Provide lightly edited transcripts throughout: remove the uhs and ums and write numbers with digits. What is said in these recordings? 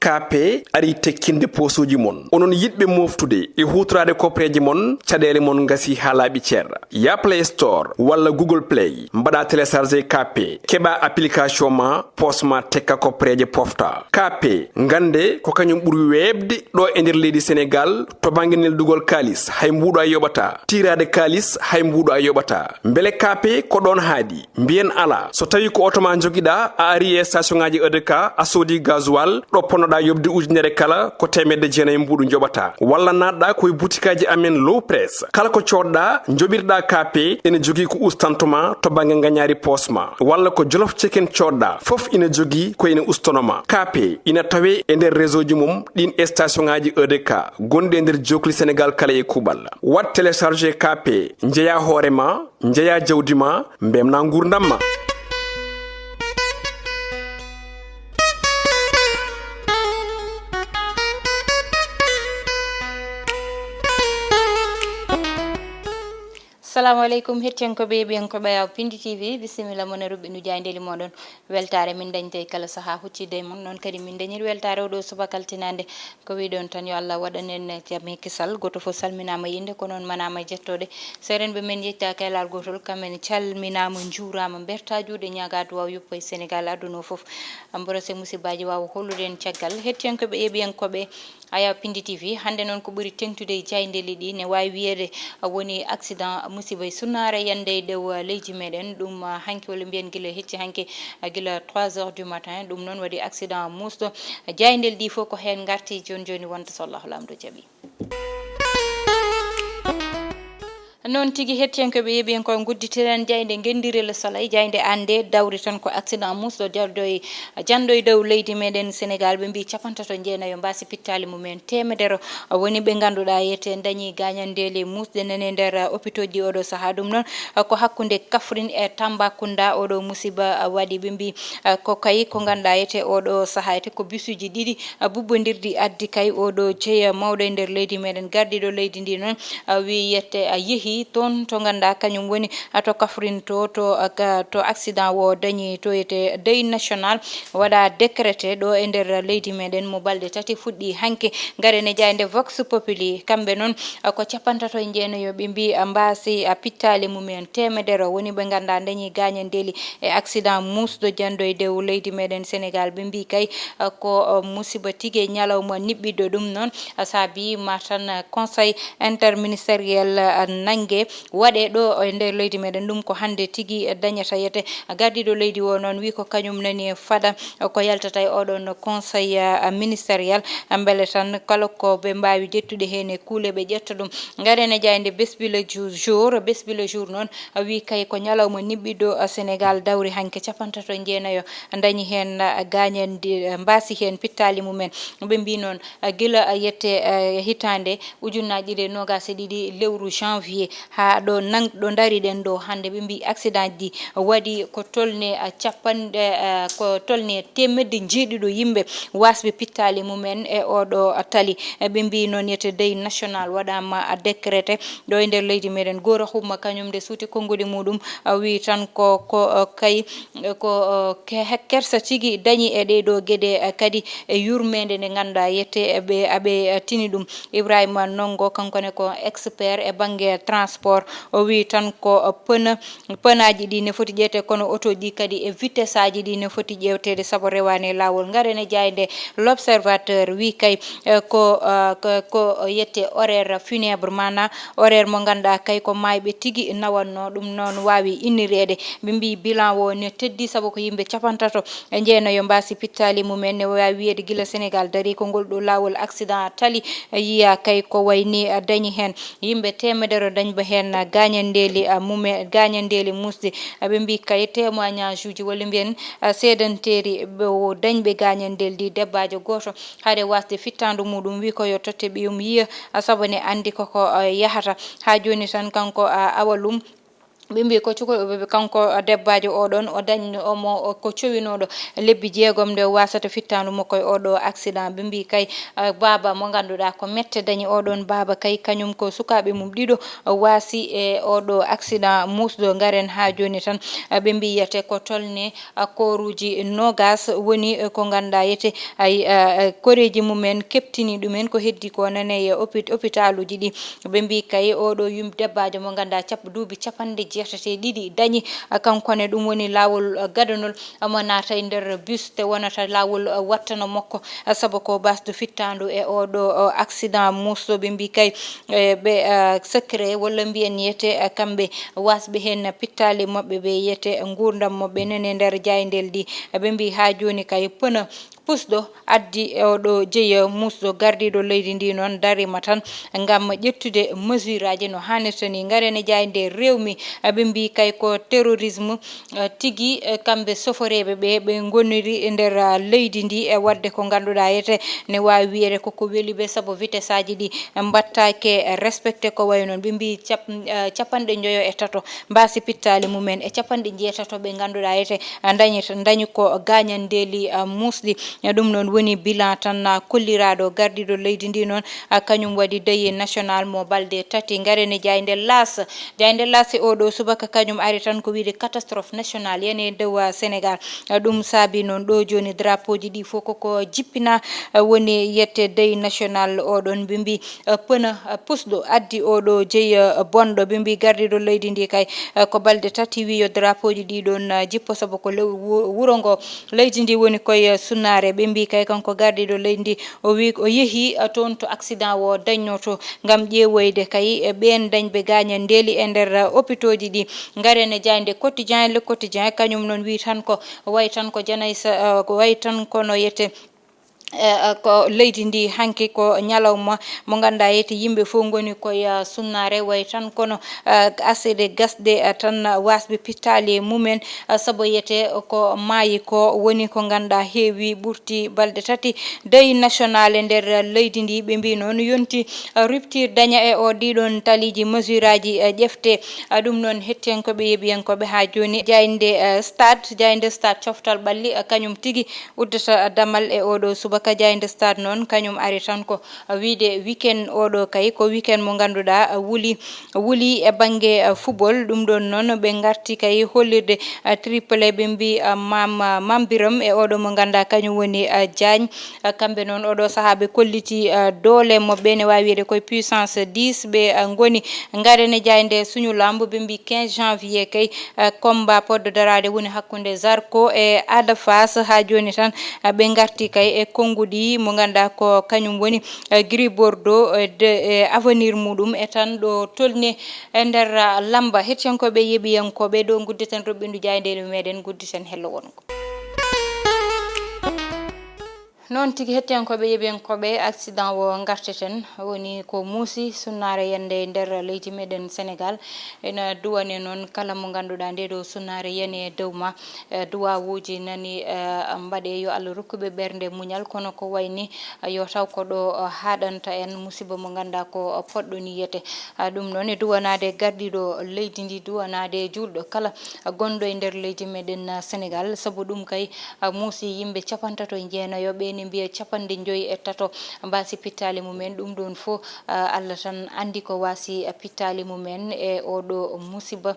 KP ari tekkinde posuji mon onon yidbe moftude e hutrade kopreji mon cadele mon ngasi halabi cerra ya Play Store walla Google Play mbada télécharger KP keba application ma posma tekka kopreje pofta KP ngande ko kanyum buri webde do e nder leydi Sénégal to banginel dugol kalis hay mbudo a yobata tirade kalis hay mbudo a yobata mbele KP ko don haadi mbien ala so tawi ko otoma jogida a ari e station ngaji EDK a sodi gasoil do ponoda yobde ujunere kala ko temedde jeenay mbudu jobata walla nadda koy boutikaji amen low press kala ko codda jobirda KP ene jogi ko ustantuma to bange nganyari posma walla ko jolof chicken codda fof ina jogi ko ina ustonoma KP ina tawe e nder réseau ji mum din station ngaji EDK gonde nder jokli Sénégal kala e kubal wat télécharger KP njeya horema njeya jawdima mbemna ngurdamma. Assalamu alaikum hettiyanko be biyanko bayaw Piindi TV bisimilla mon rubbi nu jayndeli modon weltare min dañte kala saha huccide mon non kadi min dañir weltare o do subakaltinande ko wi don tan yo Allah wadanen jami kisal goto fo salminama yinde ko non manama jettode seren be men yetta kaylal gotol kamen calminama njurama berta juude nyagadu waw yuppo Sénégal aduno fof amborose musibaji waw holluden ciagal hettiyanko be biyanko be aya Piindi TV hande non ko buri tengtude jayndeli di ne wawi wiede woni accident musiba sunare yande dew leydi meden dum hanki wala mbiyen gila hecci hanki gila 3h du matin dum non wadi accident musdo jayndel di fo ko hen garti joni wonta sallallahu lamdo jabi non tigi hettiyanko be yebi en ko gudditiran jaynde gendirel salay jaynde ande dawri tan ko accident musdo jardoy jandoy dow leydi meden Sénégal be mbi capantato jeenayo mbasi pittali mumen temedero woni be ganduda yete dañi gañandele musde nene nder hôpital ji odo saha dum non ko hakkunde Kaffrine e Tambacounda odo musiba wadi be mbi ko kay ko ganda yete odo saha yete ko bisuji didi bubbondirdi addi kay odo jeya mawdo nder leydi meden gardido leydi ndi non wi yette yehi ton to ganda kanyum woni to Kaffrine to accident wo dañi to yete deuil national wada décrété do e nder leydi meden mo balde tati fuddi hanke garene jaynde vox populi kambe non ko capantato jeenayo be mbi mbasi pittali mumen temedero woni be ganda dañi gañandeli e accident musdo jando e dew leydi meden Sénégal be mbi kay ko musiba tige nyalawma nibbido dum non sabi matan conseil interministériel nange wade do e nder leydi meden dum ko hande tigi dañata yete gardido leydi wo non wi ko kanyum nani fada ko yaltata e odon conseil ministériel ambele tan kala ko be mbaawi jettude hene kuule be jetta dum ngarene jaynde besbile jour non wi kay ko nyalawma nibbido Sénégal dawri hanke capantato jeenayo dañi hen gañande mbasi hen pittali mumen be mbi non gila yette hitande ujunnaaji de nogase didi lewru janvier ha do nang do dari den do hande be mbi accident di wadi ko tolne capande ko tolne temedde jeedido yimbe wasbe pittali mumen e odo tali be mbi non yete deuil national wadama décrété do e nder leydi meden goro humma kanyum de suti kongoli mudum wi tan ko kay ko kersa tigi dañi e de do gede kadi e yurmende ne ganda yete be abe tinidum Ibrahima Nongo kankone ko expert e bange transport o wi tan ko penaji di ne foti jete kono auto di kadi e vitesse aji di ne foti jewtede sabo rewane lawol ngarene jaynde l'observateur wi kay ko yette horaire funèbre mana horaire mo ganda kay ko maybe tigi nawanno dum non wawi innirede be mbi bilan wo ne teddi sabo ko yimbe capantato e jeenayo mbasi pittali mumen ne wawi wiede gila Sénégal dari ko gol do lawol accident tali yiya kay ko wayni dañi hen yimbe temedero dañba hen gañandeli mumen gañandeli musde be mbi kay témoignage uji wala mbiyen sedanteri be dañbe gañandel di debbajo goto hade wasde fittandu mudum wi ko yo totte bium yiya sabone andi ko yahata ha joni tan kanko awalum bimbi ko cukoɓe kanko debbajo oɗon o dañi omo ko cowinoɗo lebbi jeegom nde wasata fittandu makko e oɗo accident bimbi kay baba mo ganduɗa ko mette dañi oɗon baba kay kañum ko sukaɓe mum ɗiɗo waasi e oɗo accident musɗo garen ha joni tan ɓe mbi yiyate ko tolne koruji nogas woni ko ganduɗa yete ay koreji mumen keptini ɗumen ko heddi ko nane e hôpital uji ɗi ɓe mbi kay oɗo debbajo mo ganduɗa duuɓi capanɗe jeetate ɗiɗi dañi kankone ɗum woni lawol gadanol mo naata e nder bus te wonata lawol wattano makko saabu ko basde fittandu e oɗo accident musɗo ɓe mbi kay ɓe secret walla mbiyen yiyete kamɓe wasɓe hen pittali mabɓe ɓe yiyete gurdam mabɓe nene nder jaydel ɗi ɓe mbi ha joni kay pneu pusɗo addi oɗo jeeya musɗo gardiɗo leydi ndi noon darima tan ngam ƴettude mesure aji no hannirta ni garene jayde rewmi ɓe mbi kay ko terrorisme tigui kamɓe soforeɓe ɓe goniri e nder leydi ndi e wadde ko ganduɗa yete ne wawi wiyede koko weeli ɓe saabu vitesse aji ɗi mbattake respecté ko way noon ɓe mbi capanɗe joyo e tato mbasi pittali mumen e capanɗe jeetato ɓe ganduɗa yete dañi ko gañandeli musɗi ɗum noon woni bilan tan kolliraɗo gardiɗo leydi ndi noon kañum waɗi deuil national mo balde tati garene jayde las oɗo subaka kañum ari tan ko wiide catastrophe nationale yani dow Sénégal ɗum saabi noon ɗo joni drapeau ji ɗi fof koko jippina woni yette deuil national oɗon ɓe mbi pneu pusɗo addi oɗo jeeya bonɗo ɓe mbi gardiɗo leydi ndi kay ko balde tati wi yo drapeau ji ɗi ɗon jippo saabu ko wuro ngo leydi ndi woni koye sunnare ɓe mbi kay kanko gardiɗo leydi ndi o wi o yeehi toon to accident o dañno to ngam ƴeewoyde kay ɓen dañɓe gañandeli e nder hôpitaux ji ɗi garene jayde quotidien le quotidien kañum noon wi tan ko way tan ko janaysa ko way tan kono yette ko leydi ndi hanki ko ñalawma mo ganduɗa yete yimɓe fof goni koye sunnare way tan kono asede gasde tan wasɓe pittali mumen saabu yete ko maayi ko woni ko ganduɗa heewi ɓurti balɗe tati deuil national e nder leydi ndi ɓe mbi noon yonti rupture daña e o ɗiɗon taliji mesure aji ƴefte ɗum noon hettiyankoɓe yeeɓiyankoɓe ha joni jayde stade coftal ɓalli kañum tigui uddata damal e oɗo subaka jayde stade noon kañum ari tan ko wiide weekend oɗo kay ko weekend mo ganduɗa wuuli e banggue football ɗum ɗon noon ɓe garti kay hollirde triplé ɓe mbi mam biram e oɗo mo ganduɗa kañum woni Diagne kamɓe noon oɗo saaha ɓe kolliti doole mabɓe ne wawi wiide koye puissance 10 ɓe goni garene jayde suñu lambo ɓe mbi 15 janvier kay combat podde darade woni hakkude Zarko e Ada Fass ha joni tan ɓe garti kay e konguɗi mo ganduɗa ko kañum woni Gris Bordeaux e avenir muɗum e tan ɗo tolni e nder lamba hettiyankoɓe yeeɓiyankoɓe ɗo gudditen roɓɓindu jayndeli meɗen gudditen hello wonko noon tigi hettiyankoɓe yeeɓiyankoɓe accident o garteten woni ko muusi sunnare yande nder leydi meɗen Sénégal ena duwane noon kala mo ganduɗa nde ɗo sunnare yani e dow ma duwawuji nani mbaɗe yo Allah rokkuɓe ɓernde muñal kono ko wayni yo taw ko ɗo haɗanta en musiba mo ganduɗa ko poɗɗo niyete ɗum noon e duwanade gardiɗo leydi ndi duwanade julɗo kala gonɗo e nder leydi meɗen Sénégal saabu ɗum kay muusi yimɓe 39 ɓe ne mbiya 53 mbasi pittali mumen ɗum ɗon fo Allah tan andi ko wasi pittali mumen e oɗo musiba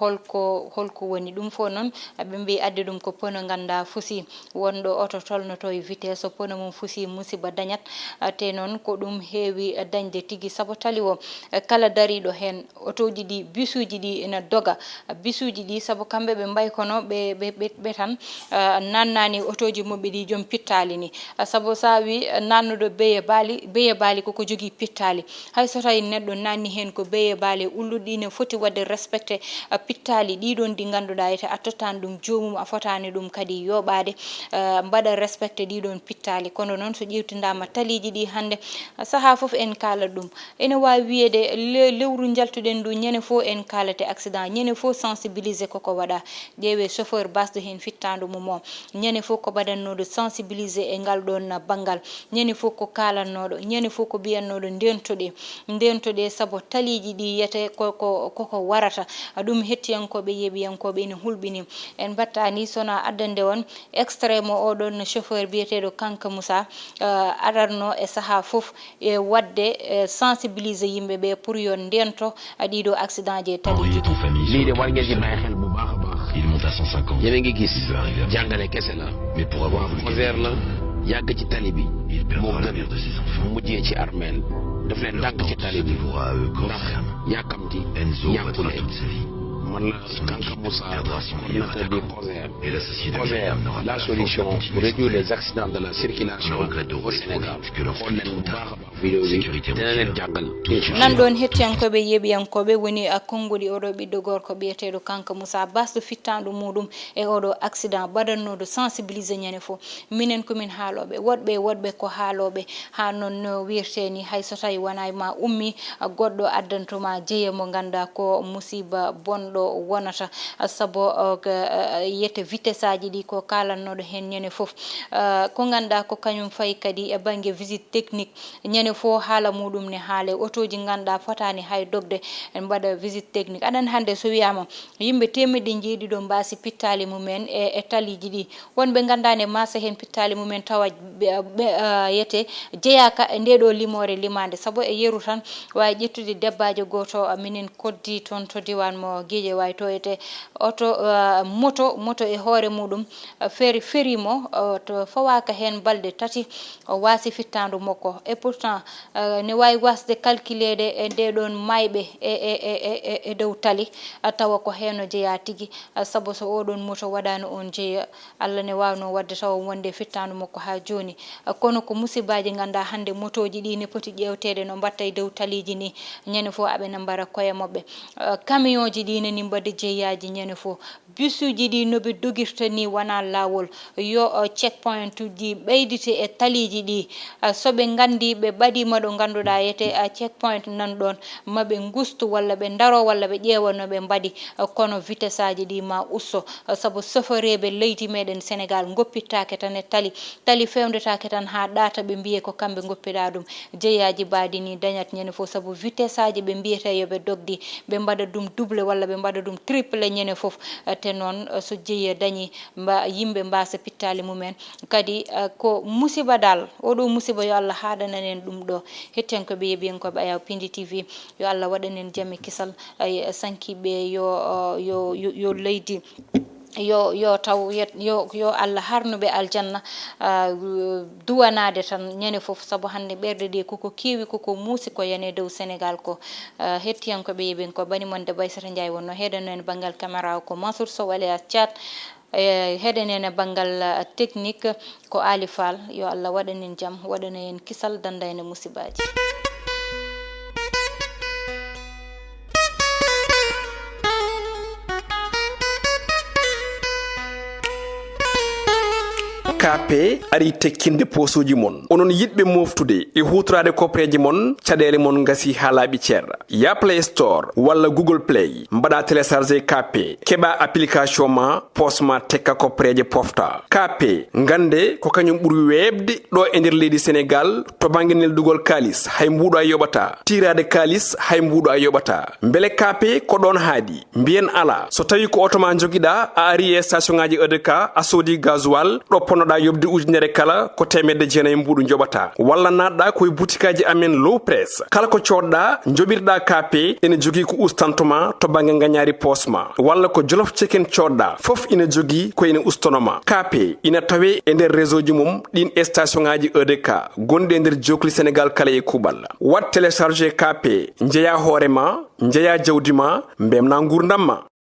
holko woni ɗum fo noon ɓe mbi addi ɗum ko pneu ganda fusi wonɗo auto tolnoto e vitesse pneu mum fusi musiba dañat te noon ko ɗum heewi dañde tigui saabu tali o kala dariɗo hen autoji ɗi bisuji ɗi ina doga bisuji ɗi saabu kamɓe ɓe mbay kono ɓe tan nannani autoji mabɓe ɗi joom pittali ni saabu sa wi nannuɗo beye baali koko jogui pittali hay so tawi neɗɗo nanni hen ko beye baali ulluɗi ne foti wadde respecté pittali ɗiɗon ɗi ganduɗa ete a tottani ɗum jomum a fotani ɗum kadi yoɓade mbaɗa respecté ɗiɗon pittali kono noon so ƴewtidama taliji ɗi hande saaha foof en kala ɗum ene wawi wiyede lewru jaltuɗen ndu ñande fo en kalate accident ñande fo sensibilisé koko waɗa ƴeewe chauffeur basde hen fittandu mum o ñande fo ko baɗannoɗo sensibilisé e ngal ɗon bangal ñani fof ko kalannoɗo ñani fof ko biyannoɗo ndentoɗe saabu taliji ɗi yiyete koko warata ɗum hettiyankoɓe yeeɓiyankoɓe ene hulɓini en battani sona addande on extrême oɗon chauffeur biyeteɗo Kanka Moussa aɗatno e saaha fof e wadde sensibiliser yimɓeɓe pour yo ndento ɗiɗo accident je taliji lii de war ngeen ci bàyyi xel bu baax a baax. Il monte à 150. yéen a ngi gis jàngale kese la. mais pour avoir prover la yàgg ci tali bi. il perdra l'avenir de ses enfants. mujjee ci armeel daf leen dàgg ci tali bi ndax yàkkamti yàqule man la Kanka Moussa coordinateur du COSER la solution pour réduire les accidents de la circulation au Sénégal xool leen bu baax a baax vidéo bi dina leen jàngal nan ɗon hettiyankoɓe yeeɓiyankoɓe woni konngoli oɗo ɓiɗɗo gorko biyeteɗo Kanka Moussa basɗo fittanɗo muɗum e oɗo accident baɗannoɗo sensibiliser ñande fof minen komin haaloɓe woɗɓe ko haaloɓe ha noon no wirteni hay so tawi wona ma ummi goɗɗo addantoma jeeya mo ganda ko musiba bonɗo wonata saabu yette vitesse aji ɗi ko kalannoɗo hen ñande fof ko ganduɗa ko kañum fayi kadi e banggue visite technique ñande fof haala muɗum ne haale otoji ganduɗa fotani hay dogde en mbaɗa visite technique aɗan hande so wiyama yimɓe temedde jeeɗiɗo mbasi pittali mumen e taliji ɗi wonɓe gandane masa hen pittali mumen tawa yete jeeyaka e ndeɗo limore limande saabu e yeru tan wawi ƴettude debbajo goto minen koddi toon to diwan mo gueƴe way to ete oto moto e hoore muɗum ferimo to fawaka hen balɗe tati o wasi fittandu makko et pourtant ne wawi wasde calculede e ndeɗon mayɓe e dow tali tawa ko heno jeeya tigui saabu so oɗon moto waɗano on jeeya Allah ne wawno wadde tawa wonde fittandu makko ha joni kono ko musibaji ganduɗa hande motoji ɗi ne poti ƴewtede no mbatta e dow taliji ni ñande fo aɓene mbara koye mabɓe camion ji ɗi nani mbaɗa jeeyaji ñande fo bus uji ɗi noɓe dogirta ni wona lawol yo check point uji ɓeydite e taliji ɗi soɓe gandi ɓe ɓaɗima ɗo ganduɗa yete check point nan ɗon maɓe gustu walla ɓe daro walla ɓe ƴeewa no ɓe mbaɗi kono vitesse aji ɗi ma usto saabu soforeɓe leydi meɗen Sénégal goppittake tan e tali fewdetake tan ha ɗata ɓe mbiye ko kamɓe goppiɗa ɗum jeeyaji baadi ni dañat ñande foof saabu vitesse aji ɓe mbiyete yoɓe dogdi ɓe mbaɗa ɗum double walla ɓe mbaɗa ɗum triple ñande foof te noon so jeeye dañi yimɓe mbasa pittali mumen kadi ko musiba dal oɗo musiba yo Allah haɗananen ɗum ɗo hettenkoɓe yeeɓiyankoɓe ayaw Piindi TV yo Allah waɗanen jamme kisal sankiɓe yo leydi yo taw yo Allah harnuɓe aljanna duwanade tan ñande foof saabu hande ɓerɗe ɗe koko kewi koko muusi ko yane dow Sénégal ko hettiyankoɓe yeeɓen ko bani monde Baysata Ndiaye wonno heɗano en banggal caméra ko Mansour Sow Alias Thiat heɗenen e banggal technique ko Ali Fall yo Allah waɗanen jaam waɗana en kisal danda en musibaji KP ari tekkinde posuji mon onon yidɓe moftude e hutorade kopreji mon caɗele mon gasi ha laaɓi ceerra ya Play Store walla Google Play mbaɗa téléchargé KP keɓa application ma posma tekka kopreje pofta KP gande ko kañum ɓuuri webde ɗo e nder leydi Sénégal to banggue neldugol kalis hay mbuɗo a yoɓata tirade kalis hay mbuɗo a yoɓata beele KP ko ɗon haadi mbiyen ala so tawi ko auto ma joguiɗa a ari e station ngaji EDK a soodi gasoil ɗo ponnoɗa yobde ujunere kala ko temedde jeenayyi mbuɗu joɓata walla natɗa koye boutikaji amen low press kala ko coɗɗa joɓirɗa KP ene jogui ko ustantoma to banggue gagnari posma walla ko jolof chicken coɗɗa foof ina jogui ko ina ustonoma KP ina tawe e nder réseau ji mum ɗin station ngaji EDK gonɗi e nder jokli Sénégal kala e kuuɓal wat téléchargé KP jeeya hoorema jeeya jawdi ma mbemna gurdam ma